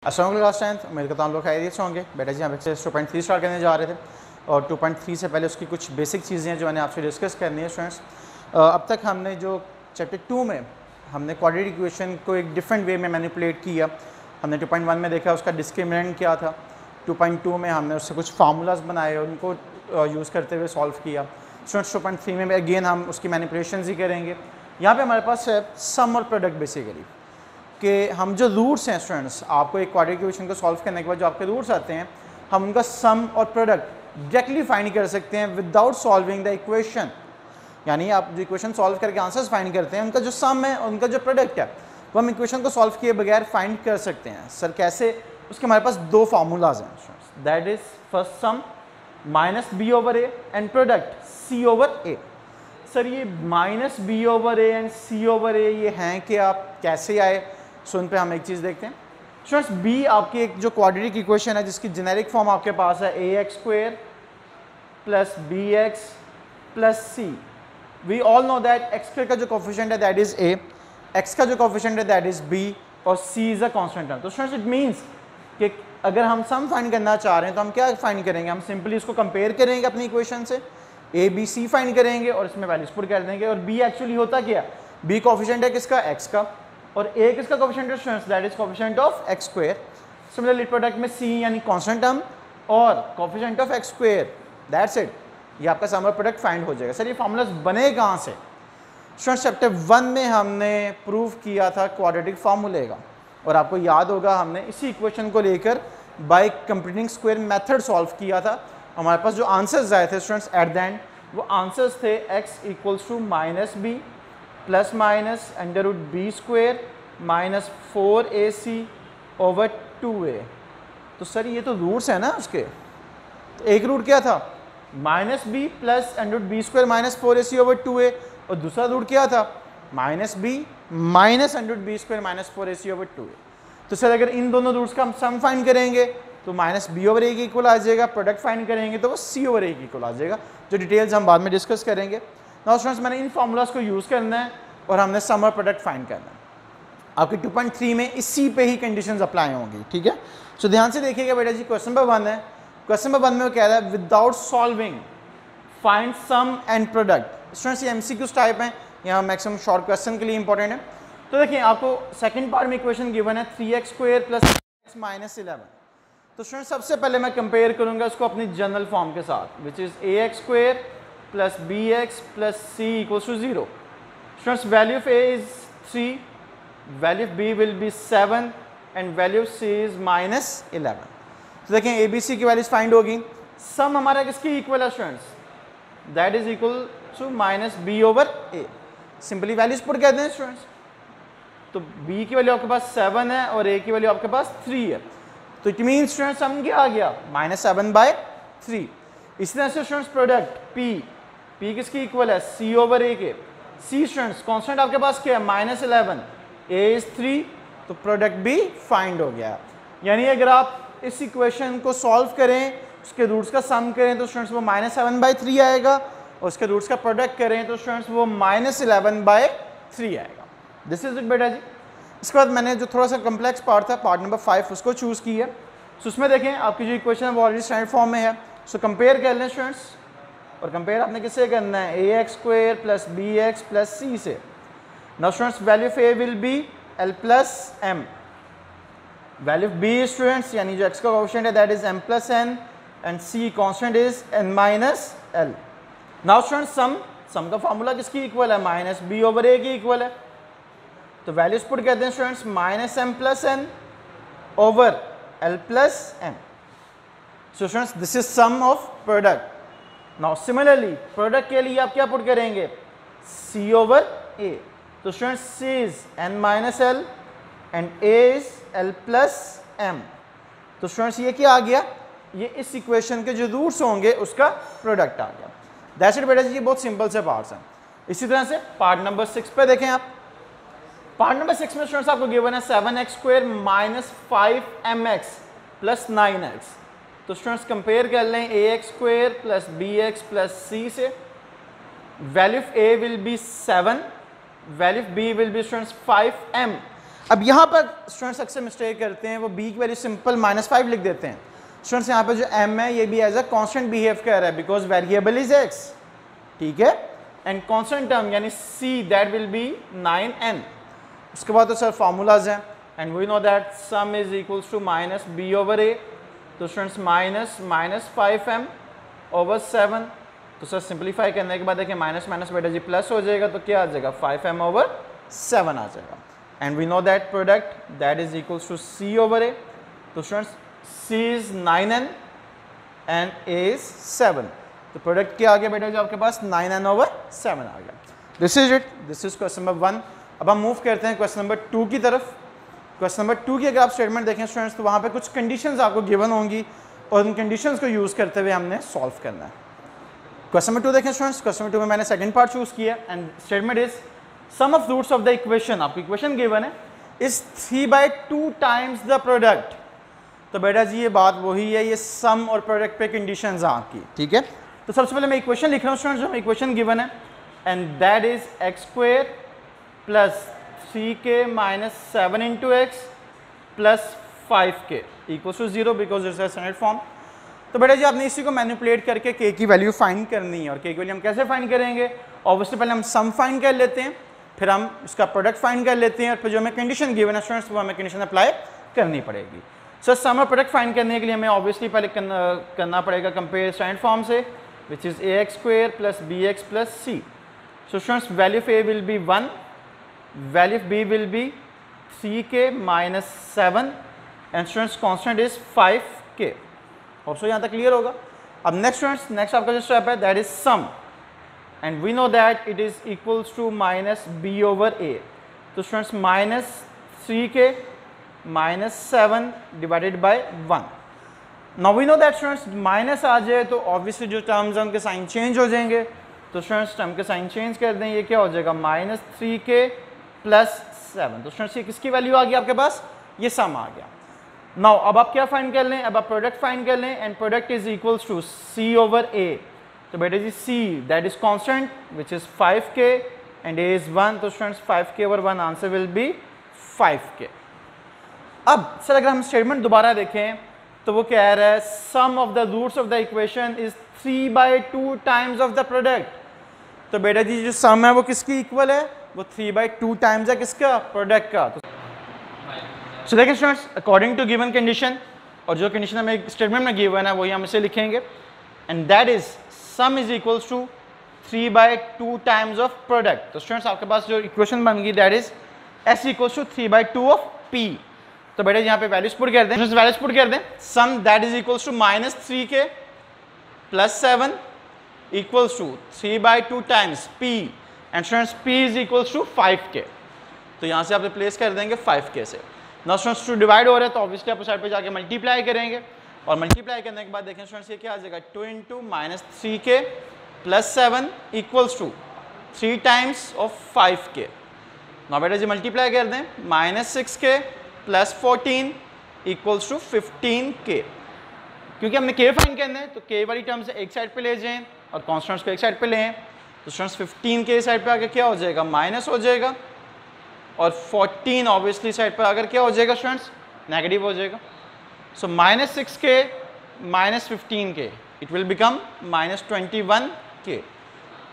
अस्सलाम वालेकुम class 10th उम्मीद करता हूँ हम लोग खैरियत से होंगे। बेटा जी हम एक्सरसाइज 2.3 स्टार्ट करने जा रहे थे और 2.3 से पहले उसकी कुछ बेसिक चीज़ें हैं जो मैंने आपसे डिस्कस करनी है स्टूडेंट्स। अब तक हमने जो चैप्टर 2 में हमने क्वाड्रेटिक इक्वेशन को एक डिफरेंट वे में मैनिपुलेट किया। हमने 2.1 में देखा उसका डिस्क्रिमिनेंट क्या था, 2.2 में हमने उससे कुछ फार्मूलाज बनाए उनको यूज़ करते हुए सॉल्व किया। स्टूडेंट्स 2.3 में अगेन हम उसकी मैनिपुलेशन ही करेंगे। यहाँ पर हमारे पास है सम और प्रोडक्ट बेसिकली कि हम जो रूट्स हैं स्टूडेंट्स, आपको एक क्वाड्रेटिक इक्वेशन को सॉल्व करने के बाद जो आपके रूट्स आते हैं हम उनका सम और प्रोडक्ट डायरेक्टली फाइंड कर सकते हैं विदाउट सॉल्विंग द इक्वेशन। यानी आप जो इक्वेशन सॉल्व करके आंसर्स फाइंड करते हैं उनका जो सम है और उनका जो प्रोडक्ट है वो हम इक्वेशन को सॉल्व किए बगैर फाइंड कर सकते हैं। सर कैसे? उसके हमारे पास दो फार्मूलाज हैं students, that is first sum minus B over A and product C over A. Sir ये minus B over A and C over A ये हैं कि आप कैसे आए? सो उन पे हम एक चीज़ देखते हैं स्टूडेंट्स। बी आपकी एक जो क्वाड्रेटिक इक्वेशन है जिसकी जेनेरिक फॉर्म आपके पास है A X square plus B x plus C. We all know that X square का जो कोफिशिएंट है दैट इज ए, एक्स का जो कोफिशिएंट है दैट इज बी और सी इज अ कांस्टेंट टर्म। तो स्टूडेंट्स इट मीन्स कि अगर हम सम फाइंड करना चाह रहे हैं तो हम क्या फाइंड करेंगे? हम सिंपली इसको कंपेयर करेंगे अपनी इक्वेशन से, ए बी सी फाइंड करेंगे और इसमें वैल्यूज पुट कर देंगे। और बी एक्चुअली होता क्या? बी कोफिशिएंट है किसका? एक्स का, और ए किसका कोफिशिएंट है students? That is coefficient of x square. Similarly product में सी यानी कांस्टेंट टर्म और coefficient of x square, that's it. ये आपका सम और प्रोडक्ट फाइंड हो जाएगा। सर ये फार्मूलाज बने कहाँ से? स्टूडेंट्स चैप्टर 1 में हमने प्रूव किया था क्वाड्रेटिक फार्मूले का, और आपको याद होगा हमने इसी इक्वेशन को लेकर by completing square method solve किया था। हमारे पास जो आंसर्स आए थे स्टूडेंट्स एट द एंड वो आंसर्स थे x equals to minus b plus minus under root b square minus 4ac over 2a। तो सर ये तो रूट्स है ना उसके। तो एक रूट क्या था? Minus b plus under root b square minus 4ac over 2a, और दूसरा रूट क्या था? Minus b minus under root b square minus 4ac over 2a। तो सर अगर इन दोनों रूट्स का हम सम फाइंड करेंगे तो माइनस बी ओवर ए के इक्वल आ जाएगा, प्रोडक्ट फाइंड करेंगे तो वो सी ओवर ए के इक्वल आ जाएगा, जो डिटेल्स हम बाद में डिस्कस करेंगे। नाउ स्टूडेंट्स मैंने इन फार्मूलाज को यूज़ करना है और हमने सम और प्रोडक्ट फाइंड करना है। आपके 2.3 में इसी पे ही कंडीशंस अप्लाई होंगी, ठीक है? सो ध्यान से देखिएगा बेटा जी। क्वेश्चन नंबर 1 है। क्वेश्चन नंबर 1 में वो कह रहा है without solving find sum and product. Students ये एमसीक्यूज टाइप हैं, यहाँ मैक्सिमम शॉर्ट क्वेश्चन के लिए इंपॉर्टेंट है। तो देखिए आपको सेकंड पार्ट में इक्वेशन गिवन है 3x square plus x minus 11। तो स्टूडेंट्स सबसे पहले मैं कंपेयर करूंगा इसको अपनी जनरल फॉर्म के साथ, which is a x square plus B x plus c equals to 0। Students value of a is 3, value of b will be 7 and value of c is minus 11। तो देखें A B C की values find होगी। सम हमारा किसकी equal है students? That is equal to minus B over a. Simply values put कर दें students. तो b की वैल्यू आपके पास 7 है और a की वैल्यू आपके पास 3 है। तो इट मीन स्टूडेंट्स सम क्या आ गया? माइनस 7/3। इसी तरह से स्टूडेंट्स प्रोडक्ट p किसकी इक्वल है? c ओवर a के। c स्टूडेंट्स कांस्टेंट आपके पास क्या है? माइनस 11, a इज 3, तो प्रोडक्ट भी फाइंड हो गया। यानी अगर आप इस इक्वेशन को सॉल्व करें, उसके रूट्स का सम करें तो स्टूडेंट्स वो माइनस 7/3 आएगा, और उसके रूट्स का प्रोडक्ट करें तो स्टूडेंट्स वो माइनस 11/3 आएगा। दिस इज इट बेटा जी। इसके बाद मैंने जो थोड़ा सा कम्प्लेक्स पार्ट था, पार्ट नंबर 5, उसको चूज़ किया। सो उसमें देखें आपकी जो इक्वेशन है वो ऑलरेडी स्टैंडर्ड फॉर्म में है। सो कंपेयर कर लें स्टूडेंट्स, और कंपेयर आपने किससे करना है? A x square plus B x plus C से। Now students value of A will be L plus M, value of B students यानी जो एक्स का कोएफिशिएंट है that is M plus N, and C constant is N minus L. Now students sum का formula किसकी equal है? Minus B over ए की equal है। तो वैल्यूज पुट कहते हैं students minus m plus n over l plus m. So students this is sum of product. Now similarly product के लिए आप क्या पुट करेंगे? C over a. तो students c is N minus l and a is l plus m. तो students ये क्या आ गया? ये इस इक्वेशन के जो रूट्स होंगे उसका प्रोडक्ट आ गया। दैट्स इट बेटा जी। ये बहुत सिंपल से पार्ट्स हैं। इसी तरह से पार्ट नंबर 6 पे देखें आप। पार्ट नंबर 6 में स्टूडेंट्स आपको गिवन है 7x square minus 5mx plus 9x। तो स्टूडेंट्स कंपेयर कर लें A x square plus B x plus C से। Value of a will be 7, value of b will be students 5m। अब यहाँ पर स्टूडेंट्स अक्सर मिस्टेक करते हैं, वो b की वैल्यू सिंपल -5 लिख देते हैं। स्टूडेंट्स यहाँ पे जो m है ये भी एज अ कांस्टेंट बिहेव कर रहा है बिकॉज वेरिएबल इज x, ठीक है, एंड कांस्टेंट टर्म यानी c that will be 9n। उसके बाद तो सर फार्मूलाज हैं and we know that sum is equals to -b/a, तो स्टूडेंट्स -5m over 7, तो सर सिंप्लीफाई करने के बाद देखिए माइनस माइनस बेटा जी प्लस हो जाएगा, तो क्या आ जाएगा 5m over 7 आ जाएगा। And we know that product that is equals to c/a, तो students c is 9n and a is 7, तो प्रोडक्ट क्या आ गया बेटा जी आपके पास 9n over 7 आ गया। This is it, this is question number 1। अब हम मूव करते हैं क्वेश्चन नंबर 2 की तरफ। क्वेश्चन नंबर 2 की अगर आप स्टेटमेंट देखें स्टूडेंट्स तो वहाँ पे कुछ कंडीशंस आपको गिवन होंगी और उन कंडीशंस को यूज़ करते हुए हमने सॉल्व करना है। क्वेश्चन नंबर 2 देखें स्टूडेंट्स, क्वेश्चन नंबर 2 में मैंने सेकंड पार्ट चूज किया and statement is sum of roots of the equation, आपकी इक्वेशन गिवन है, इज 3/2 टाइम्स द प्रोडक्ट। तो बेटा जी ये बात वही है, ये सम और प्रोडक्ट पे कंडीशंस हैं आपकी, ठीक है। तो सबसे पहले मैं इक्वेशन लिख रहा हूँ स्टूडेंट्स, जो इक्वेशन गिवन है and that is x² plus 3k minus 7 into x plus 5k equals to 0 because it's a standard form. तो बेटा जी आपने इसी को मैनिपुलेट करके k की वैल्यू फाइंड करनी है, और k की वैल्यू हम कैसे फाइंड करेंगे? ऑब्वियसली पहले हम सम फाइंड कर लेते हैं, फिर हम उसका प्रोडक्ट फाइंड कर लेते हैं, और फिर जो हमें कंडीशन गिवन है स्टूडेंट्स वो हमें कंडीशन अप्लाई करनी पड़ेगी। सो सम और प्रोडक्ट फाइंड करने के लिए हमें ऑब्वियसली पहले करना पड़ेगा कंपेयर स्टैंडर्ड फॉर्म से, which is ax² plus bx plus c। So students value of a will B 1, value of b will B 3k minus 7 and students constant is 5k। और सो यहाँ तक क्लियर होगा। अब next students, next आपका जो step है that is sum and we know that it is equals to -b/a। तो students minus 3k minus 7 divided by 1। Now we know that students minus आ जाए तो ऑब्वियसली जो टर्म्स हैं उनके साइन चेंज हो जाएंगे, तो स्टूडेंट्स टर्म के साइन चेंज कर दें, ये क्या हो जाएगा -3k प्लस 7। तो स्टूडेंट्स ये किसकी वैल्यू आ गई आपके पास? ये सम आ गया। नाउ अब आप क्या फाइंड कर लें? अब आप प्रोडक्ट फाइंड कर लें and product is equals to c/a। तो बेटा जी c that is constant which is 5k and a is 1, तो students 5k over 1 answer will be 5k। अब सर अगर हम स्टेटमेंट दोबारा देखें तो वो कह रहा है sum of the roots of the equation is 3/2 times of the product. तो बेटा जी जो सम है वो किसकी इक्वल है? वो 3/2 टाइम्स है किसका? प्रोडक्ट का। सो देखिए students according to given condition, और जो कंडीशन हमें स्टेटमेंट में गिवन है वही हम इसे लिखेंगे and that is sum is equals to 3/2 times of product. तो स्टूडेंट्स आपके पास जो इक्वेशन बन गई that is s equals to 3/2 of p। तो बेटा यहाँ पे वैल्यूज पुट कर दें, वैल्यूज पुट कर दें, sum that is equals to -3k plus 7 equals to 3/2 times p and students p is equals to 5k। तो यहाँ से आप रिप्लेस कर देंगे 5k से। नाउ स्टूडेंट्स टू डिवाइड हो रहा है तो ऑब्वियसली आप उस साइड पे जाके मल्टीप्लाई करेंगे, और मल्टीप्लाई करने के बाद देखें स्टूडेंट्स ये क्या आ जाएगा 2 into -3k plus 7 equals to 3 times of 5k। Now बेटा जी मल्टीप्लाई कर दें, -6k plus 14 equals to 15k। क्योंकि हमने k फाइंड करना है तो k वाली टर्म से एक साइड पे ले जाएं और कॉन्स्टेंट्स को एक साइड पे लें, तो स्टूडेंट्स 15k साइड पे आगे क्या हो जाएगा? माइनस हो जाएगा, और 14 ऑब्वियसली साइड पर अगर क्या हो जाएगा स्टूडेंट्स? नेगेटिव हो जाएगा। So -6k minus 15k it will become -21k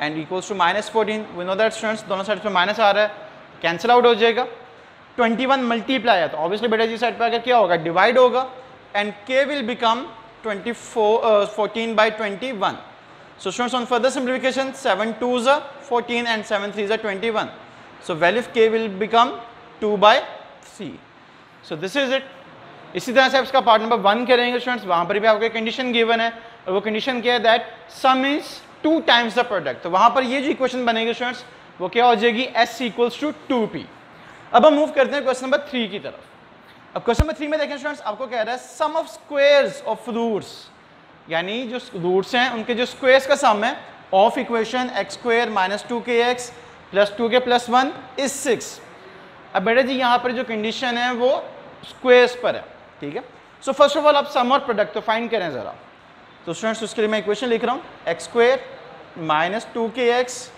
and equals to -14। We know that students दोनों साइड पे माइनस आ रहा है, कैंसिल आउट हो जाएगा। 21 मल्टीप्लाई है तो ऑब्वियसली बेटा जी साइड पर अगर क्या होगा? डिवाइड होगा and k will become 14/21। So students on further simplification 7 2s are 14 and 7 3s are 21. So value of k will become 2/3. So this is it. इसी तरह से आप इसका पार्ट नंबर 1 करेंगे स्टूडेंट्स, वहाँ पर भी आपको कंडीशन गिवन है और वो कंडीशन क्या है that sum is 2 times the product. तो वहाँ पर ये जो इक्वेशन बनेगी स्टूडेंट्स वो क्या हो जाएगी? s equals to 2p। अब हम मूव करते हैं क्वेश्चन नंबर 3 की तरफ। अब क्वेश्चन नंबर 3 में देखें स्टूडेंट्स आपको कह रहा है sum of squares of roots, यानी जो रूट्स हैं उनके जो स्क्वायर्स का सम है of equation x² minus 2kx plus 2k plus 1 is 6। अब बेटा जी यहाँ पर जो कंडीशन है वो स्क्वायर्स पर है, ठीक है। सो फर्स्ट ऑफ ऑल आप सम और प्रोडक्ट तो फाइंड करें ज़रा। तो स्टूडेंट्स उसके लिए मैं इक्वेशन लिख रहा हूँ x² minus 2kx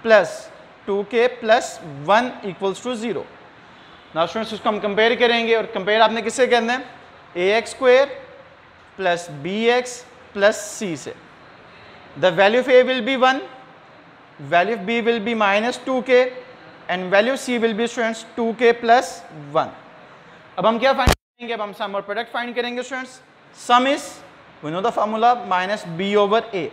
plus 2k plus 1 equals to 0। Now students उसको हम कंपेयर करेंगे, और कंपेयर आपने किससे करना है, ax square plus bx plus c से। The value of a will B 1, value of b will B -2k and value of c will be students 2k plus 1। अब हम क्या फाइंड करेंगे, अब हम सम और प्रोडक्ट फाइंड करेंगे students. Sum is we know the formula -b/a,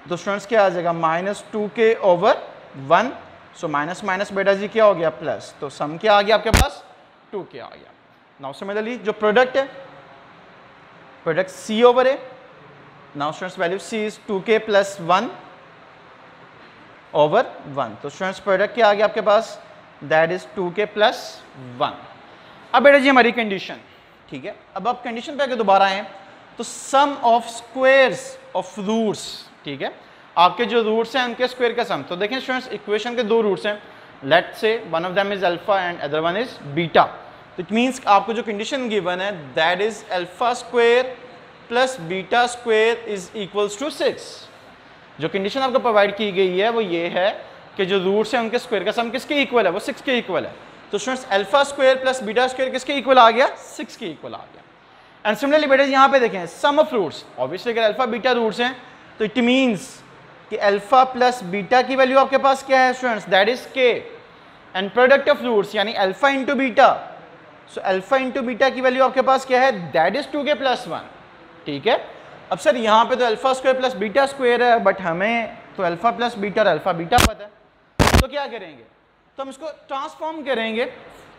तो students क्या आ जाएगा -2k/1, सो माइनस माइनस बेटा जी क्या हो गया प्लस, तो सम क्या आ गया आपके पास 2k आ गया। नाउ सिमिलरली जो प्रोडक्ट है, product c/a, now students value c is 2k plus 1/1, तो स्टूडेंट्स प्रोडक्ट क्या आ गया आपके पास, दैट इज 2k प्लस 1। अब बेटा जी हमारी कंडीशन, ठीक है, अब आप कंडीशन पे आके दोबारा आए तो सम ऑफ स्क्वायर्स ऑफ रूट्स, ठीक है, आपके जो रूट्स हैं उनके स्क्वायर का सम। तो देखें स्टूडेंट्स इक्वेशन के दो रूट्स हैं, let's say one of them is alpha and other one is beta, तो इट मींस आपको जो कंडीशन गिवन है that is alpha square plus beta square is equals to 6। जो कंडीशन आपको प्रोवाइड की गई है वो ये है कि जो रूट्स हैं उनके स्क्वायर का सम किसके इक्वल है, वो 6 के इक्वल है। तो students alpha square plus beta square किसके इक्वल आ गया, 6 के इक्वल आ गया। एंड सिमिलरली बेटा यहाँ पे देखें सम ऑफ रूट्स, ऑब्वियसली अगर अल्फा बीटा रूट्स हैं तो इट मींस कि अल्फा प्लस बीटा की वैल्यू आपके पास क्या है स्टूडेंट्स, दैट इज के, एंड प्रोडक्ट ऑफ रूट्स यानी alpha into beta, so alpha into beta की वैल्यू आपके पास क्या है, दैट इज 2k प्लस 1, ठीक है। अब सर यहाँ पे तो alpha square plus beta square है, बट हमें तो अल्फा प्लस बीटा और अल्फा बीटा पता है, तो क्या करेंगे, तो हम इसको ट्रांसफॉर्म करेंगे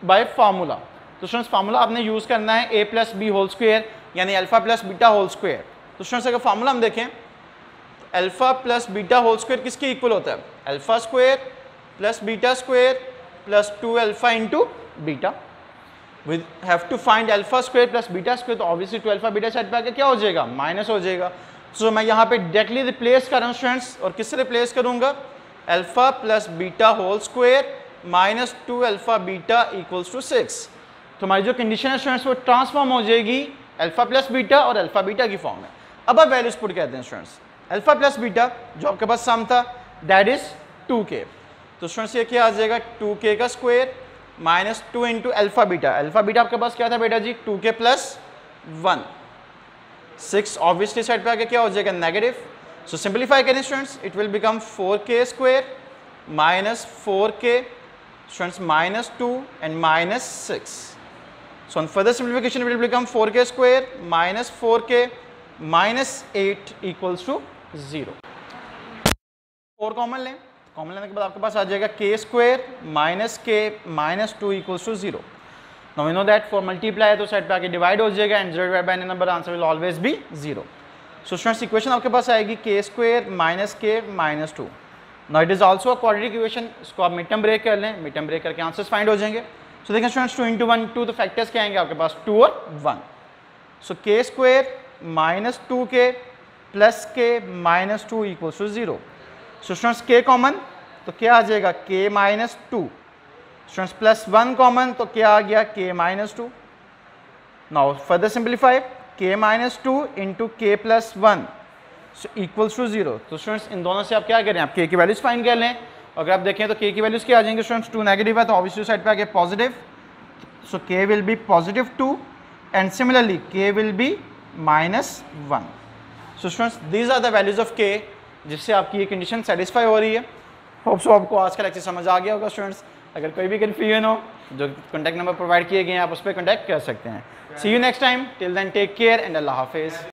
बाय फार्मूला। तो स्टूडेंट्स फार्मूला आपने यूज करना है a plus B whole square यानी alpha plus beta whole square. तो स्टूडेंट्स अगर फार्मूला हम देखें, alpha plus beta whole square किसके इक्वल होता है, alpha square plus beta square plus 2 alpha into beta. We have to find alpha square plus beta square, तो obviously 2 alpha beta side पे आके क्या हो जाएगा, माइनस हो जाएगा। सो मैं यहाँ पे डायरेक्टली रिप्लेस कर रहा हूँ स्टूडेंट्स, और किससे रिप्लेस करूँगा, alpha plus beta whole square minus 2 alpha beta equals to 6। तो हमारी जो कंडीशन है स्टूडेंट्स वो ट्रांसफॉर्म हो जाएगी अल्फा प्लस बीटा और अल्फा बीटा की फॉर्म में। अब आप वैल्यूज पुट कहते हैं स्टूडेंट्स, अल्फा प्लस बीटा जो आपके पास सम था दैट इज 2k, तो स्टूडेंट्स ये क्या आ जाएगा 2k का square minus 2 into alpha beta, alpha beta आपके पास क्या था बेटा जी 2k प्लस 1, 6 ऑब्वियसली साइड पे आके क्या हो जाएगा नेगेटिव, सो सिंप्लीफाई करें students it will become 4k square minus 4k students minus 2 and minus 6, so on further simplification it will become 4k square minus 4k minus 8 equals to 0। 4 common लें, common लेने के बाद आपके पास आ जाएगा k square minus k minus 2 equals to 0। Now we know that for multiply तो side पे आके डिवाइड हो जाएगा and 0 divide by any number answer will always be 0। So students equation आपके पास आएगी k square minus k minus 2। Now it is also a quadratic equation, इसको आप मिड टर्म ब्रेक कर लें, मिड टर्म ब्रेक करके आंसर्स फाइंड हो जाएंगे। सो देखें स्टूडेंट्स 2 इंटू 1 2, तो फैक्टर्स क्या आएंगे आपके पास 2 और 1, so k square minus 2k plus k minus 2 equals to 0। So students k common तो क्या आ जाएगा k minus 2, students plus 1 common तो क्या आ गया k minus 2। Now further simplify k minus 2 into k plus 1 equals to 0। तो students in दोनों से आप क्या करें, आप k की वैल्यूज फाइंड कर लें। अगर आप देखें तो k की वैल्यूज क्या आ जाएंगे स्टूडेंट्स, 2 नेगेटिव है तो ऑब्वियसली साइड पे आके positive, so k will be positive 2 and similarly k will be minus 1। So students these are the values of k जिससे आपकी ये कंडीशन सेटिस्फाई हो रही है। होप सो आपको आज का लेक्चर समझ आ गया होगा स्टूडेंट्स। अगर कोई भी कन्फ्यूजन हो जो कॉन्टैक्ट नंबर प्रोवाइड किए गए हैं आप उस पर कॉन्टैक्ट कर सकते हैं। See you next time, till then take care and अल्लाह हाफिज़।